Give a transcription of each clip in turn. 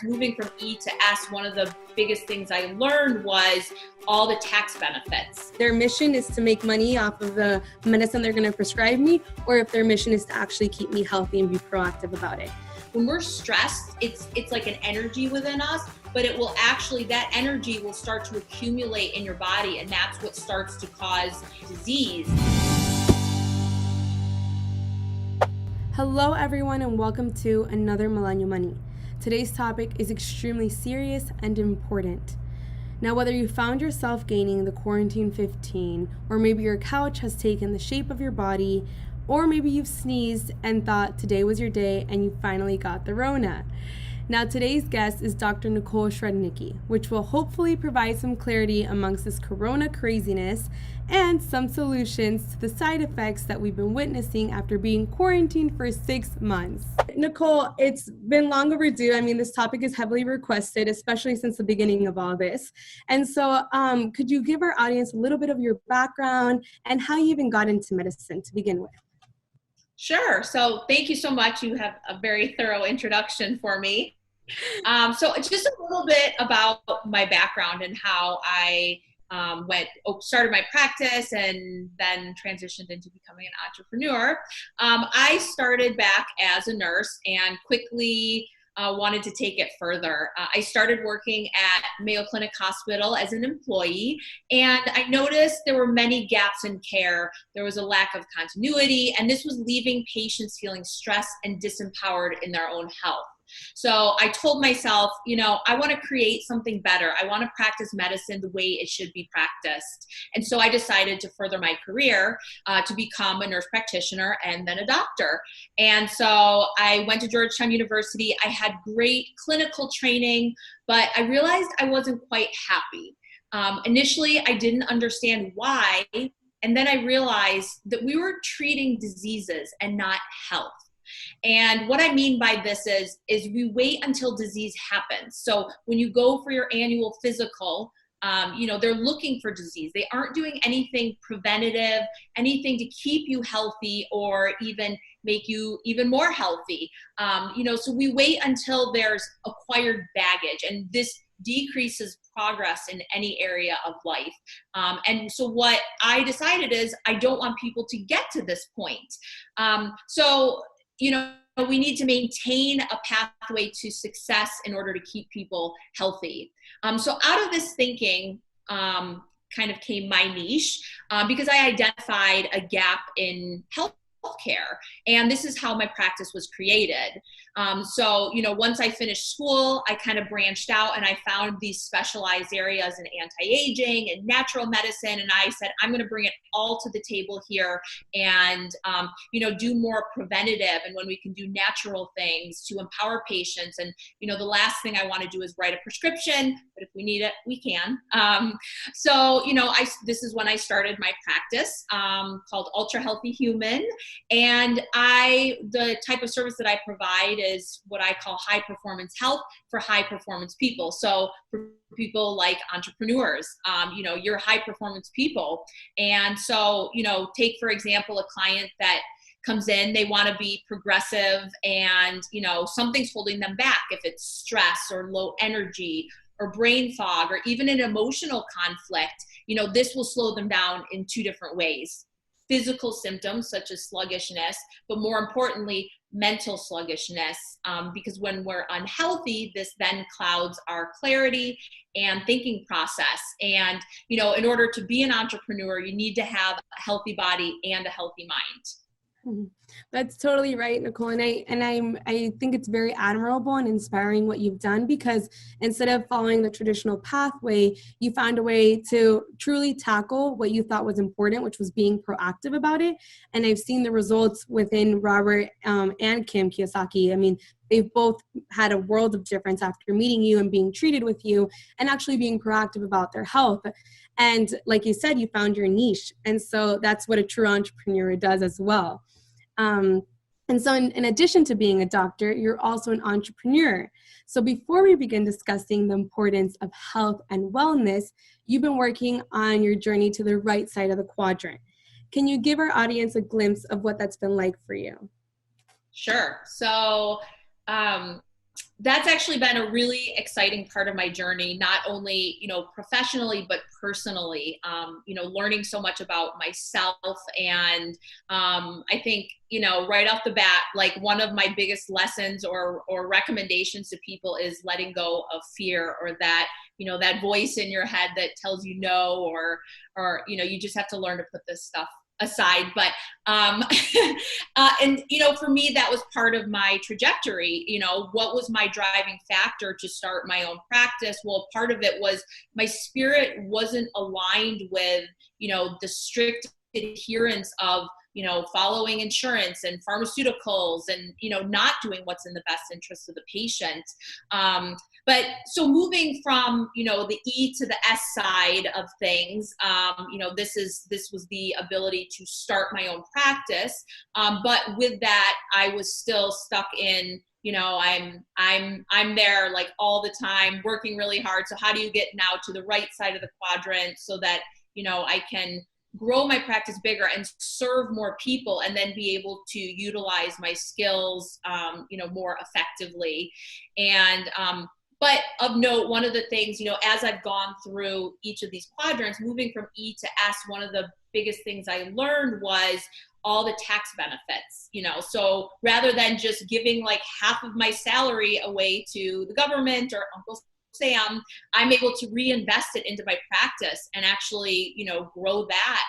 Moving from E to S, one of the biggest things I learned was all the tax benefits. Their mission is to make money off of the medicine they're going to prescribe me, or if their mission is to actually keep me healthy and be proactive about it. When we're stressed, it's like an energy within us, but it will actually, that energy will start to accumulate in your body, and that's what starts to cause disease. Hello everyone, and welcome to another Millennial Money. Today's topic is extremely serious and important. Now, whether you found yourself gaining the quarantine 15, or maybe your couch has taken the shape of your body, or maybe you've sneezed and thought today was your day and you finally got the Rona. Now, today's guest is Dr. Nicole Shrednicki, which will hopefully provide some clarity amongst this corona craziness and some solutions to the side effects that we've been witnessing after being quarantined for 6 months. Nicole, it's been long overdue. I mean, this topic is heavily requested, especially since the beginning of all this. And so could you give our audience a little bit of your background and how you even got into medicine to begin with? Sure. So thank you so much. You have a very thorough introduction for me. So it's just a little bit about my background and how I started my practice and then transitioned into becoming an entrepreneur. I started back as a nurse and quickly wanted to take it further. I started working at Mayo Clinic Hospital as an employee, and I noticed there were many gaps in care. There was a lack of continuity, and this was leaving patients feeling stressed and disempowered in their own health. So I told myself, I want to create something better. I want to practice medicine the way it should be practiced. And so I decided to further my career to become a nurse practitioner and then a doctor. And so I went to Georgetown University. I had great clinical training, but I realized I wasn't quite happy. Initially, I didn't understand why. And then I realized that we were treating diseases and not health. And what I mean by this is we wait until disease happens. So when you go for your annual physical, they're looking for disease. They aren't doing anything preventative, anything to keep you healthy or even make you even more healthy. So we wait until there's acquired baggage, and this decreases progress in any area of life. And so what I decided is I don't want people to get to this point. We need to maintain a pathway to success in order to keep people healthy. So out of this thinking kind of came my niche because I identified a gap in healthcare, and this is how my practice was created. Once I finished school, I kind of branched out and I found these specialized areas in anti-aging and natural medicine. And I said, I'm going to bring it all to the table here and, do more preventative. And when we can do natural things to empower patients. And, the last thing I want to do is write a prescription, but if we need it, we can. This is when I started my practice called Ultra Healthy Human. And the type of service that I provide is what I call high performance health for high performance people. So for people like entrepreneurs, you're high performance people. And so, take for example, a client that comes in, they want to be progressive and, something's holding them back. If it's stress or low energy or brain fog or even an emotional conflict, this will slow them down in two different ways. Physical symptoms such as sluggishness, but more importantly, mental sluggishness, because when we're unhealthy, this then clouds our clarity and thinking process. And, in order to be an entrepreneur, you need to have a healthy body and a healthy mind. That's totally right, Nicole. And I think it's very admirable and inspiring what you've done, because instead of following the traditional pathway, you found a way to truly tackle what you thought was important, which was being proactive about it. And I've seen the results within Robert and Kim Kiyosaki. I mean, they've both had a world of difference after meeting you and being treated with you and actually being proactive about their health. And like you said, you found your niche. And so that's what a true entrepreneur does as well. And so in addition to being a doctor, you're also an entrepreneur. So before we begin discussing the importance of health and wellness, you've been working on your journey to the right side of the quadrant. Can you give our audience a glimpse of what that's been like for you? Sure. So that's actually been a really exciting part of my journey, not only, professionally, but personally, learning so much about myself. And I think, right off the bat, like one of my biggest lessons or recommendations to people is letting go of fear, or that, that voice in your head that tells you no, or, you just have to learn to put this stuff aside. But and for me, that was part of my trajectory. What was my driving factor to start my own practice? Well, part of it was my spirit wasn't aligned with the strict adherence of following insurance and pharmaceuticals, and not doing what's in the best interest of the patient. But so moving from the E to the S side of things, this was the ability to start my own practice. But with that, I was still stuck in I'm there like all the time, working really hard. So how do you get now to the right side of the quadrant so that I can grow my practice bigger and serve more people, and then be able to utilize my skills more effectively. And but of note, one of the things, as I've gone through each of these quadrants, moving from E to S, one of the biggest things I learned was all the tax benefits. So rather than just giving like half of my salary away to the government or Uncle Sam, I'm able to reinvest it into my practice and actually, grow that.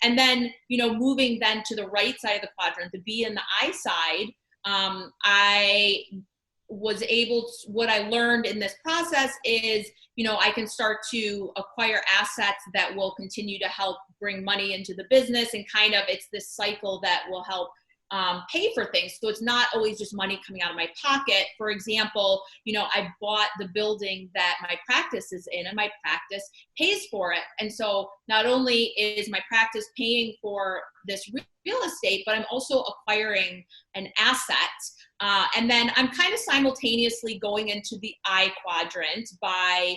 And then, moving then to the right side of the quadrant, the B and the I side, I was able to, what I learned in this process is, I can start to acquire assets that will continue to help bring money into the business, and kind of it's this cycle that will help pay for things. So it's not always just money coming out of my pocket. For example, I bought the building that my practice is in, and my practice pays for it. And so not only is my practice paying for this real estate, but I'm also acquiring an asset. And then I'm kind of simultaneously going into the I quadrant by,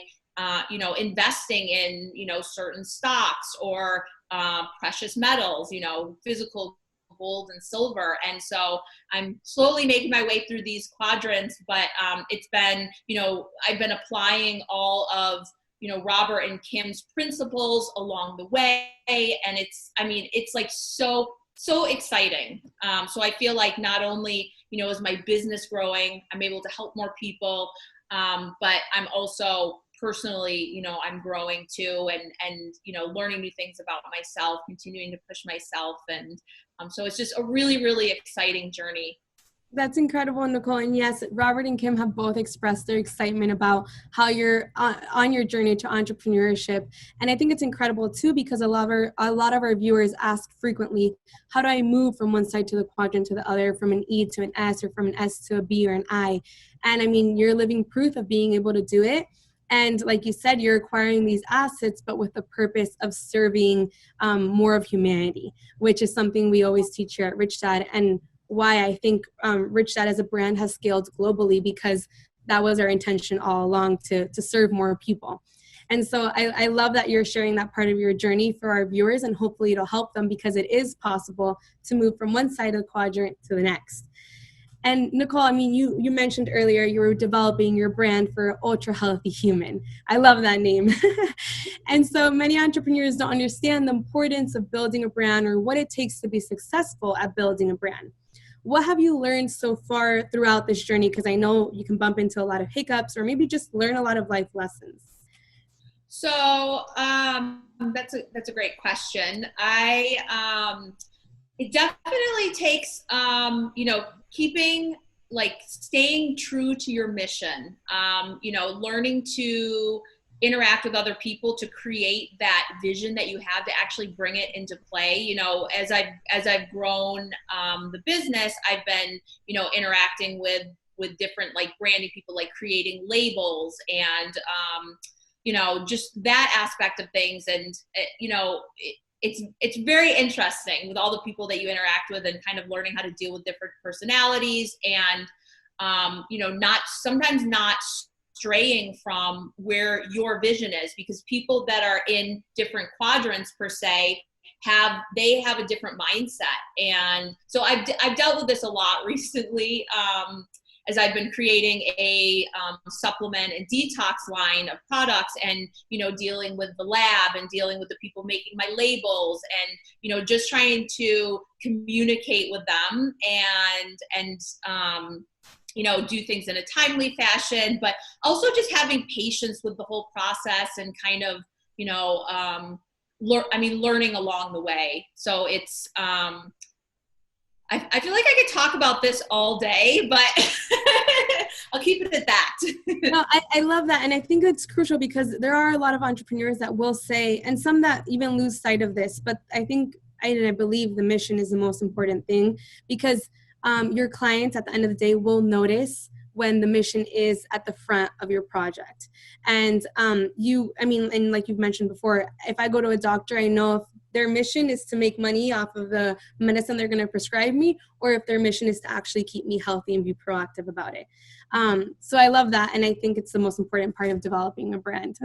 investing in, certain stocks or precious metals, physical gold and silver. And so I'm slowly making my way through these quadrants, but it's been, I've been applying all of, Robert and Kim's principles along the way. And it's like so exciting. So I feel like not only, is my business growing, I'm able to help more people, but I'm also personally, I'm growing too, and learning new things about myself, continuing to push myself. And so it's just a really, really exciting journey. That's incredible, Nicole. And yes, Robert and Kim have both expressed their excitement about how you're on your journey to entrepreneurship. And I think it's incredible too, because a lot of our viewers ask frequently, how do I move from one side to the quadrant to the other, from an E to an S, or from an S to a B or an I? And I mean, you're living proof of being able to do it. And like you said, you're acquiring these assets, but with the purpose of serving more of humanity, which is something we always teach here at Rich Dad, and why I think Rich Dad as a brand has scaled globally, because that was our intention all along, to serve more people. And so I love that you're sharing that part of your journey for our viewers, and hopefully it'll help them, because it is possible to move from one side of the quadrant to the next. And Nicole, I mean, you mentioned earlier you were developing your brand for Ultra Healthy Human. I love that name. And so many entrepreneurs don't understand the importance of building a brand, or what it takes to be successful at building a brand. What have you learned so far throughout this journey? Because I know you can bump into a lot of hiccups, or maybe just learn a lot of life lessons. So that's a great question. It definitely takes, staying true to your mission, learning to interact with other people to create that vision that you have, to actually bring it into play. As I've grown the business, I've been, interacting with different like branding people, like creating labels and, just that aspect of things. And, it's very interesting with all the people that you interact with, and kind of learning how to deal with different personalities, and, sometimes not straying from where your vision is, because people that are in different quadrants per se have a different mindset. And so I've dealt with this a lot recently. as I've been creating a supplement and detox line of products, and dealing with the lab and dealing with the people making my labels, and just trying to communicate with them and do things in a timely fashion, but also just having patience with the whole process and kind of learning along the way. So it's I feel like I could talk about this all day, but I'll keep it at that. No, I love that. And I think it's crucial because there are a lot of entrepreneurs that will say, and some that even lose sight of this, but I think, I believe the mission is the most important thing, because your clients at the end of the day will notice when the mission is at the front of your project. And and like you've mentioned before, if I go to a doctor, I know if their mission is to make money off of the medicine they're going to prescribe me, or if their mission is to actually keep me healthy and be proactive about it. So I love that. And I think it's the most important part of developing a brand.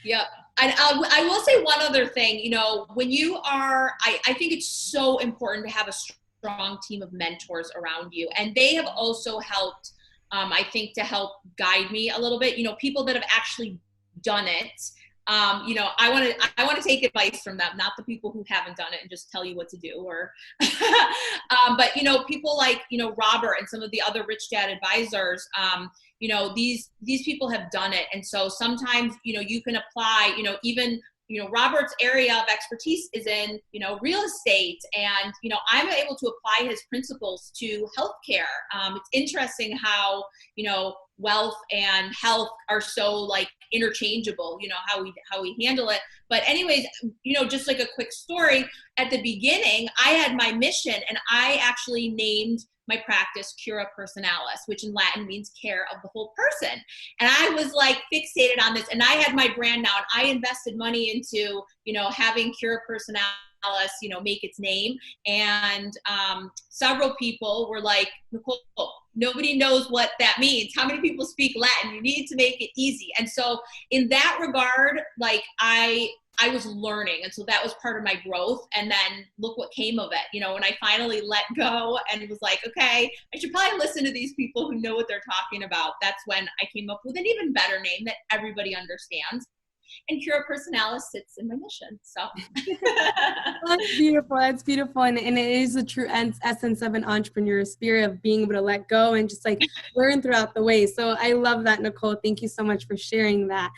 Yeah. And I will say one other thing, when you are, I think it's so important to have a strong team of mentors around you. And they have also helped, I think, to help guide me a little bit, people that have actually done it. I want to take advice from them, not the people who haven't done it and just tell you what to do, or, but people like, Robert and some of the other Rich Dad advisors, these people have done it. And so sometimes, you can apply, even, Robert's area of expertise is in, real estate, and, I'm able to apply his principles to healthcare. It's interesting how, wealth and health are so like interchangeable, how we handle it. But anyways, just like a quick story, at the beginning, I had my mission, and I actually named my practice Cura Personalis, which in Latin means care of the whole person. And I was like fixated on this, and I had my brand now, and I invested money into, having Cura Personalis, make its name. And several people were like, Nicole, nobody knows what that means. How many people speak Latin? You need to make it easy. And so in that regard, like I was learning. And so that was part of my growth. And then look what came of it. When I finally let go and was like, okay, I should probably listen to these people who know what they're talking about. That's when I came up with an even better name that everybody understands. And Cura Personalis sits in my mission. So That's beautiful. That's beautiful. And it is the true essence of an entrepreneur spirit, of being able to let go and just like learn throughout the way. So I love that, Nicole. Thank you so much for sharing that.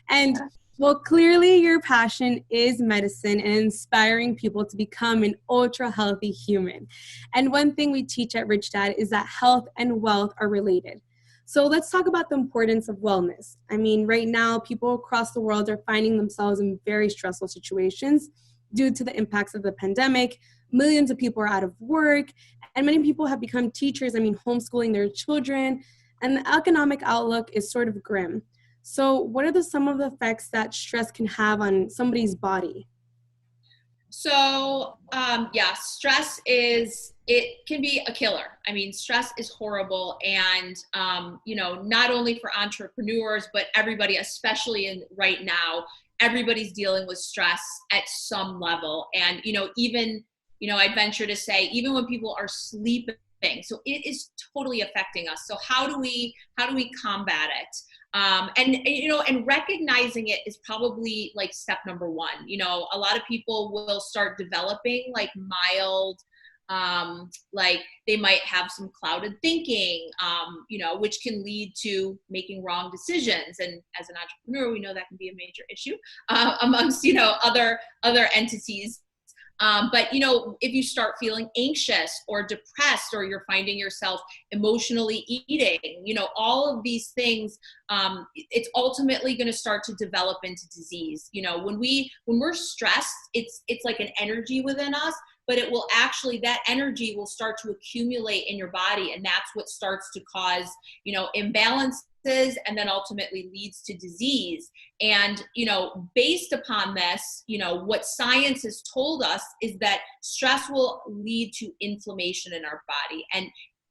And well, clearly your passion is medicine and inspiring people to become an ultra healthy human. And one thing we teach at Rich Dad is that health and wealth are related. So let's talk about the importance of wellness. I mean, right now, people across the world are finding themselves in very stressful situations due to the impacts of the pandemic. Millions of people are out of work, and many people have become teachers, homeschooling their children, and the economic outlook is sort of grim. So what are some of the effects that stress can have on somebody's body? So, stress it can be a killer. I mean, stress is horrible. And, not only for entrepreneurs, but everybody, especially right now, everybody's dealing with stress at some level. And, even, I'd venture to say, even when people are sleeping, so it is totally affecting us. So how do we combat it? And recognizing it is probably like step number one. A lot of people will start developing like mild, like they might have some clouded thinking, which can lead to making wrong decisions. And as an entrepreneur, we know that can be a major issue amongst, other entities. But if you start feeling anxious or depressed, or you're finding yourself emotionally eating, all of these things, it's ultimately going to start to develop into disease. When we're stressed, it's like an energy within us, but it will actually, that energy will start to accumulate in your body. And that's what starts to cause, imbalances, and then ultimately leads to disease. And, based upon this, what science has told us is that stress will lead to inflammation in our body. And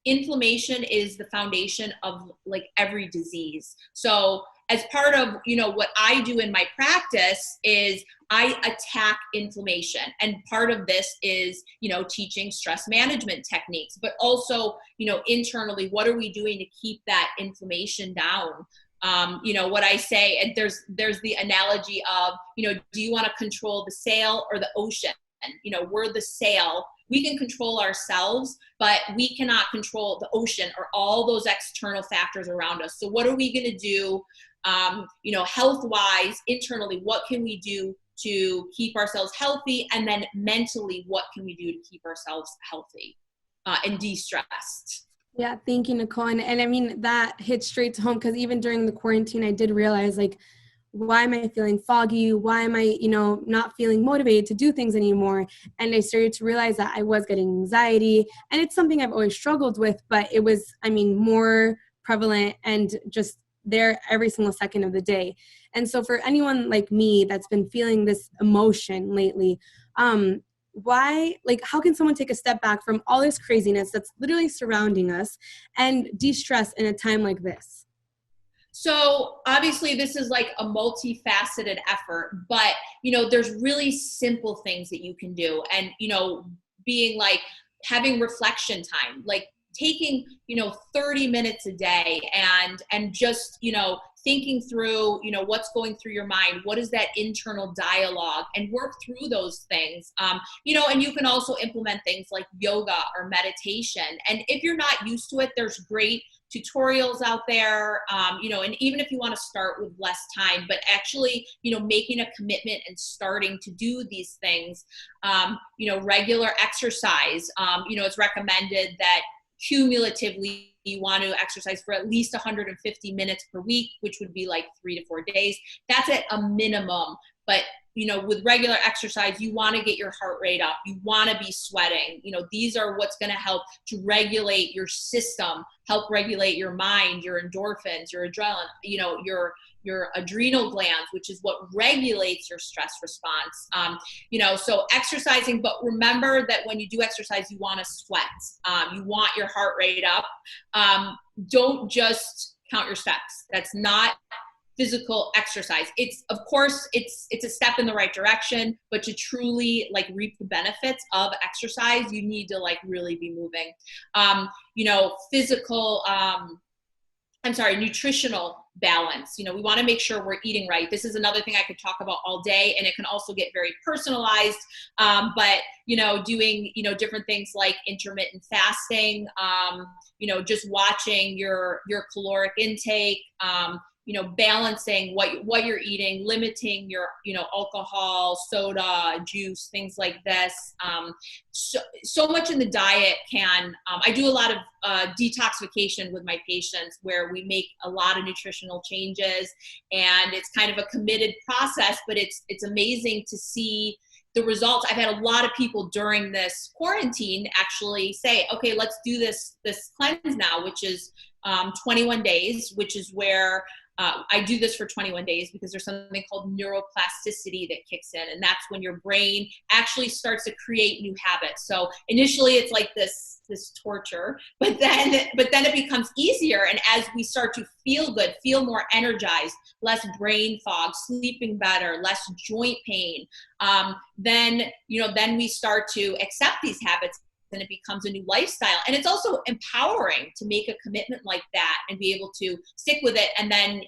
inflammation is the foundation of like every disease. So as part of, what I do in my practice is I attack inflammation. And part of this is, teaching stress management techniques, but also, internally, what are we doing to keep that inflammation down? What I say, and there's the analogy of, do you want to control the sail or the ocean? We're the sail. We can control ourselves, but we cannot control the ocean or all those external factors around us. So what are we going to do, health-wise, internally? What can we do to keep ourselves healthy? And then mentally, what can we do to keep ourselves healthy and de-stressed? Yeah, thank you, Nicole. And I mean, that hit straight to home, because even during the quarantine, I did realize, like, why am I feeling foggy? Why am I, not feeling motivated to do things anymore? And I started to realize that I was getting anxiety, and it's something I've always struggled with, but it was, more prevalent and just there every single second of the day. And so for anyone like me that's been feeling this emotion lately, how can someone take a step back from all this craziness that's literally surrounding us and de-stress in a time like this? So obviously this is like a multifaceted effort, but there's really simple things that you can do. And, being like having reflection time, like taking, 30 minutes a day and just, thinking through, what's going through your mind, what is that internal dialogue, and work through those things. And you can also implement things like yoga or meditation. And if you're not used to it, there's great tutorials out there, and even if you want to start with less time, but actually, making a commitment and starting to do these things, regular exercise, it's recommended that cumulatively you want to exercise for at least 150 minutes per week, which would be like 3 to 4 days. That's at a minimum. But with regular exercise, you want to get your heart rate up. You want to be sweating. These are what's going to help to regulate your system, help regulate your mind, your endorphins, your adrenaline, your adrenal glands, which is what regulates your stress response. So exercising, but remember that when you do exercise, you want to sweat. You want your heart rate up. Don't just count your steps. That's not physical exercise. It's a step in the right direction, but to truly like reap the benefits of exercise, you need to like really be moving. Nutritional balance. We want to make sure we're eating right. This is another thing I could talk about all day, and it can also get very personalized. But doing, different things like intermittent fasting, just watching your caloric intake, balancing what you're eating, limiting your, alcohol, soda, juice, things like this. So much in the diet can, I do a lot of detoxification with my patients where we make a lot of nutritional changes, and it's kind of a committed process, but it's amazing to see the results. I've had a lot of people during this quarantine actually say, okay, let's do this cleanse now, which is 21 days, which is where I do this for 21 days because there's something called neuroplasticity that kicks in, and that's when your brain actually starts to create new habits. So initially it's like this torture, but then it becomes easier, and as we start to feel good, feel more energized, less brain fog, sleeping better, less joint pain, then we start to accept these habits, and it becomes a new lifestyle. And it's also empowering to make a commitment like that and be able to stick with it. And then,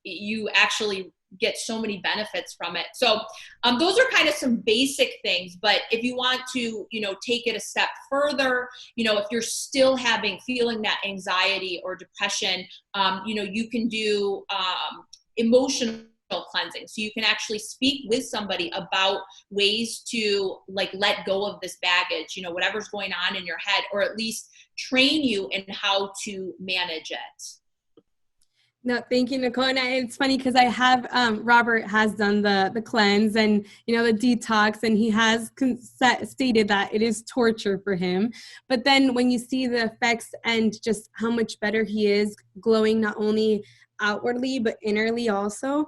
you actually get so many benefits from it. So those are kind of some basic things, but if you want to, take it a step further, if you're still feeling that anxiety or depression, you can do emotional cleansing. So you can actually speak with somebody about ways to like let go of this baggage, whatever's going on in your head, or at least train you in how to manage it. No, thank you, Nicole. And it's funny because I have, Robert has done the cleanse and, the detox, and he has stated that it is torture for him. But then when you see the effects and just how much better he is, glowing not only outwardly but innerly also,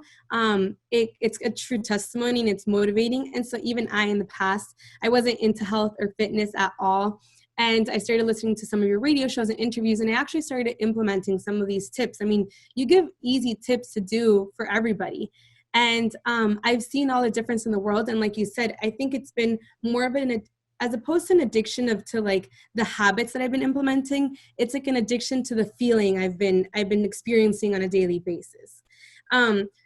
it's a true testimony, and it's motivating. And so even I, in the past, I wasn't into health or fitness at all. And I started listening to some of your radio shows and interviews, and I actually started implementing some of these tips. I mean, you give easy tips to do for everybody. And I've seen all the difference in the world. And like you said, I think it's been more of an, as opposed to an addiction to like the habits that I've been implementing, it's like an addiction to the feeling I've been experiencing on a daily basis.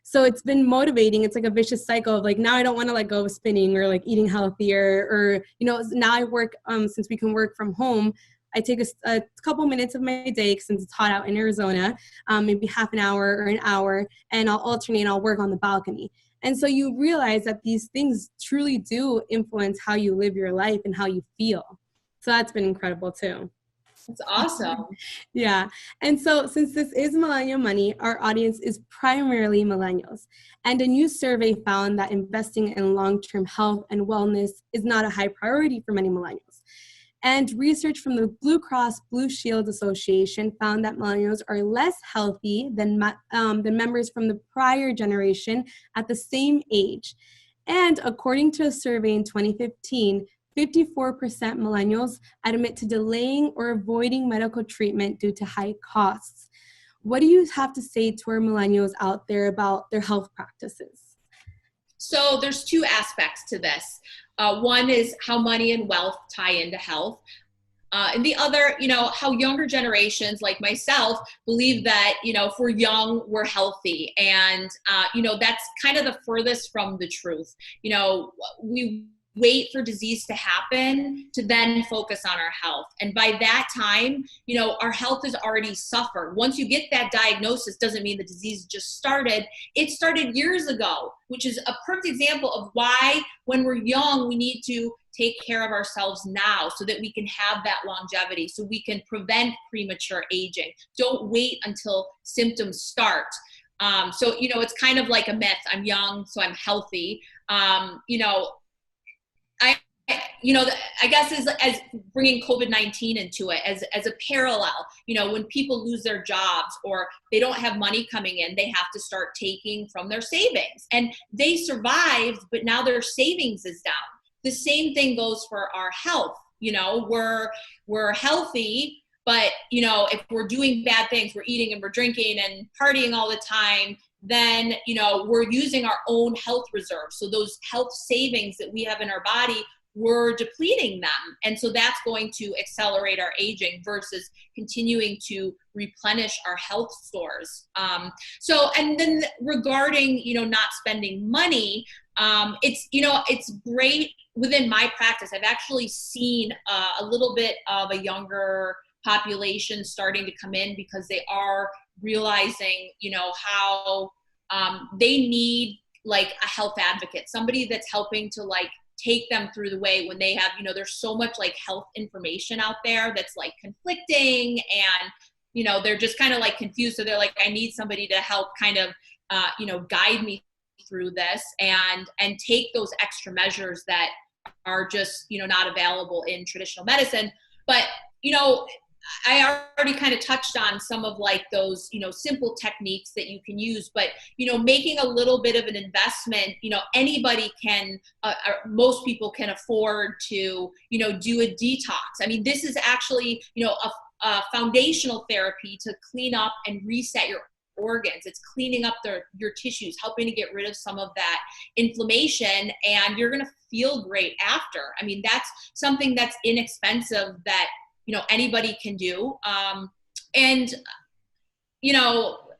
So it's been motivating. It's like a vicious cycle of like, now I don't want to let go of spinning or like eating healthier, or, now I work, since we can work from home, I take a couple minutes of my day, since it's hot out in Arizona, maybe half an hour or an hour, and I'll alternate, I'll work on the balcony. And so you realize that these things truly do influence how you live your life and how you feel. So that's been incredible too. That's awesome. Yeah. And so since this is Millennial Money, our audience is primarily millennials. And a new survey found that investing in long-term health and wellness is not a high priority for many millennials. And research from the Blue Cross Blue Shield Association found that millennials are less healthy than members from the prior generation at the same age. And according to a survey in 2015, 54% millennials admit to delaying or avoiding medical treatment due to high costs. What do you have to say to our millennials out there about their health practices? So there's two aspects to this. One is how money and wealth tie into health. And the other, how younger generations like myself believe that, if we're young, we're healthy. And, that's kind of the furthest from the truth. We wait for disease to happen to then focus on our health. And by that time, our health has already suffered. Once you get that diagnosis, doesn't mean the disease just started. It started years ago, which is a perfect example of why when we're young, we need to take care of ourselves now so that we can have that longevity, so we can prevent premature aging. Don't wait until symptoms start. So, it's kind of like a myth. I'm young, so I'm healthy. I guess as bringing COVID-19 into it as a parallel, when people lose their jobs or they don't have money coming in, they have to start taking from their savings, and they survived, but now their savings is down. The same thing goes for our health. We're healthy, but if we're doing bad things, we're eating and we're drinking and partying all the time, then, we're using our own health reserves. So those health savings that we have in our body, we're depleting them. And so that's going to accelerate our aging versus continuing to replenish our health stores. And then regarding, not spending money, it's great within my practice. I've actually seen a little bit of a younger population starting to come in because they are realizing, how they need like a health advocate, somebody that's helping to like take them through the way when they have, there's so much like health information out there that's like conflicting, and, they're just kind of like confused. So they're like, I need somebody to help kind of, guide me through this and take those extra measures that are just, not available in traditional medicine. But, I already kind of touched on some of like those, simple techniques that you can use, but, making a little bit of an investment, anybody can, most people can afford to, do a detox. I mean, this is actually, a foundational therapy to clean up and reset your organs. It's cleaning up your tissues, helping to get rid of some of that inflammation, and you're going to feel great after. I mean, that's something that's inexpensive that, anybody can do.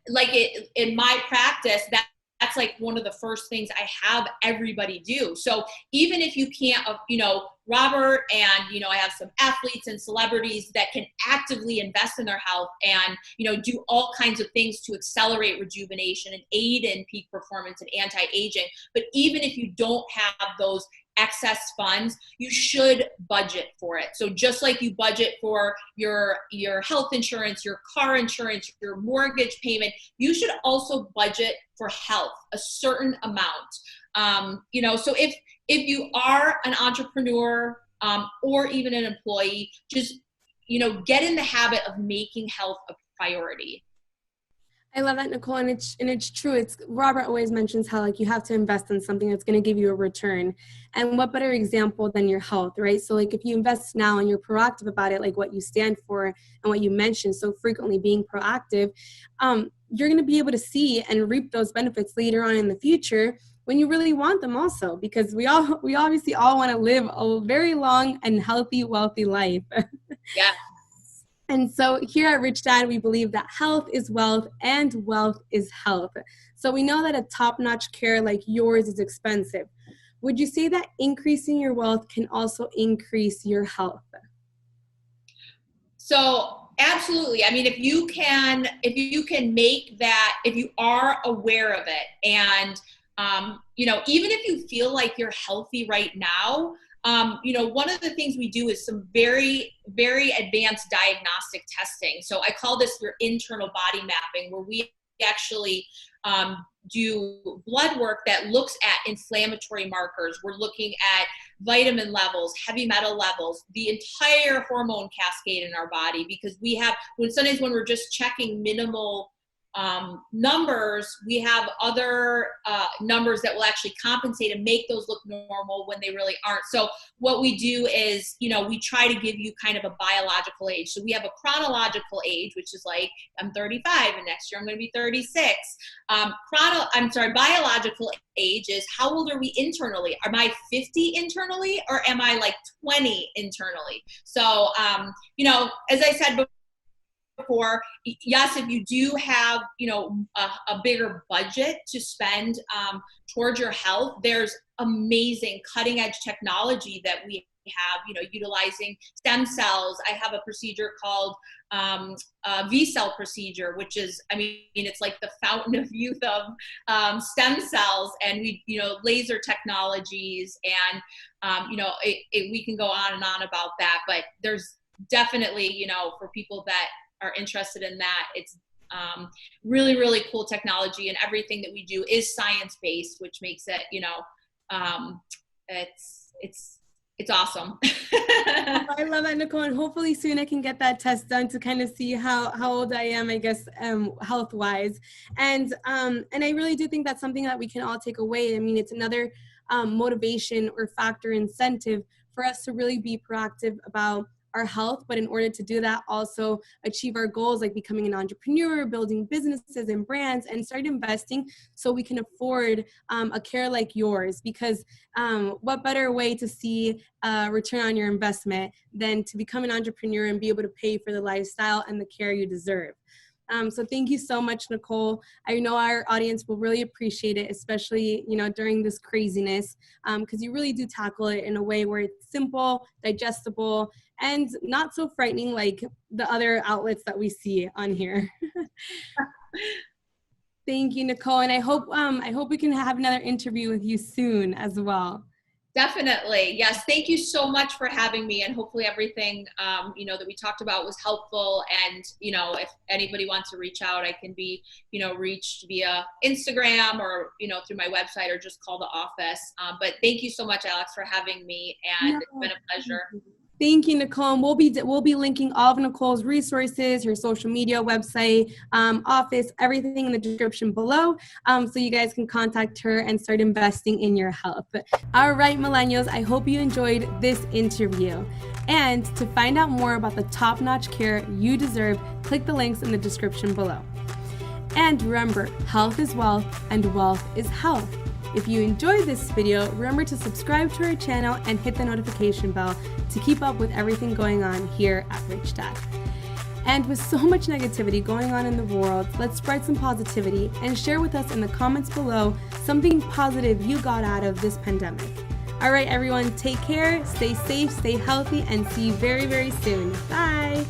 Like in my practice, that's like one of the first things I have everybody do. So even if you can't, Robert and, I have some athletes and celebrities that can actively invest in their health and, do all kinds of things to accelerate rejuvenation and aid in peak performance and anti-aging. But even if you don't have those excess funds, you should budget for it. So just like you budget for your health insurance, your car insurance, your mortgage payment, you should also budget for health, a certain amount. So if you are an entrepreneur or even an employee, just, get in the habit of making health a priority. I love that, Nicole, and it's true. It's Robert always mentions how like you have to invest in something that's going to give you a return, and what better example than your health, right? So like if you invest now and you're proactive about it, like what you stand for and what you mentioned so frequently, being proactive, you're going to be able to see and reap those benefits later on in the future when you really want them, also, because we obviously all want to live a very long and healthy, wealthy life. Yeah. And so here at Rich Dad, we believe that health is wealth and wealth is health. So we know that a top-notch care like yours is expensive. Would you say that increasing your wealth can also increase your health? So absolutely. I mean, if you can make that, if you are aware of it, and even if you feel like you're healthy right now, one of the things we do is some very, very advanced diagnostic testing. So I call this your internal body mapping, where we actually do blood work that looks at inflammatory markers. We're looking at vitamin levels, heavy metal levels, the entire hormone cascade in our body, because sometimes when we're just checking minimal numbers, we have other numbers that will actually compensate and make those look normal when they really aren't. So what we do is, we try to give you kind of a biological age. So we have a chronological age, which is like, I'm 35 and next year I'm going to be 36. Biological age is how old are we internally? Am I 50 internally, or am I like 20 internally? So, as I said before, yes, if you do have, a bigger budget to spend towards your health, there's amazing cutting edge technology that we have, utilizing stem cells. I have a procedure called V-cell procedure, which is, it's like the fountain of youth of stem cells, and we, laser technologies, and, we can go on and on about that, but there's definitely, for people that are interested in that, it's really, really cool technology, and everything that we do is science-based, which makes it, it's awesome. I love that, Nicole, and hopefully soon I can get that test done to kind of see how old I am, I guess, health-wise. And I really do think that's something that we can all take away. I mean, it's another motivation or factor incentive for us to really be proactive about our health, but in order to do that, also achieve our goals, like becoming an entrepreneur, building businesses and brands, and start investing so we can afford a care like yours. Because what better way to see a return on your investment than to become an entrepreneur and be able to pay for the lifestyle and the care you deserve. So thank you so much, Nicole. I know our audience will really appreciate it, especially, during this craziness, because you really do tackle it in a way where it's simple, digestible, and not so frightening like the other outlets that we see on here. Thank you, Nicole. And I hope we can have another interview with you soon as well. Definitely. Yes. Thank you so much for having me. And hopefully everything, that we talked about was helpful. And, if anybody wants to reach out, I can be, reached via Instagram or, through my website, or just call the office. But thank you so much, Alex, for having me. And it's been a pleasure. Thank you, Nicole. And we'll be linking all of Nicole's resources, her social media, website, office, everything in the description below, so you guys can contact her and start investing in your health. All right, millennials, I hope you enjoyed this interview. And to find out more about the top-notch care you deserve, click the links in the description below. And remember, health is wealth and wealth is health. If you enjoyed this video, remember to subscribe to our channel and hit the notification bell to keep up with everything going on here at Rich Dad. And with so much negativity going on in the world, let's spread some positivity and share with us in the comments below something positive you got out of this pandemic. All right, everyone, take care, stay safe, stay healthy, and see you very, very soon. Bye.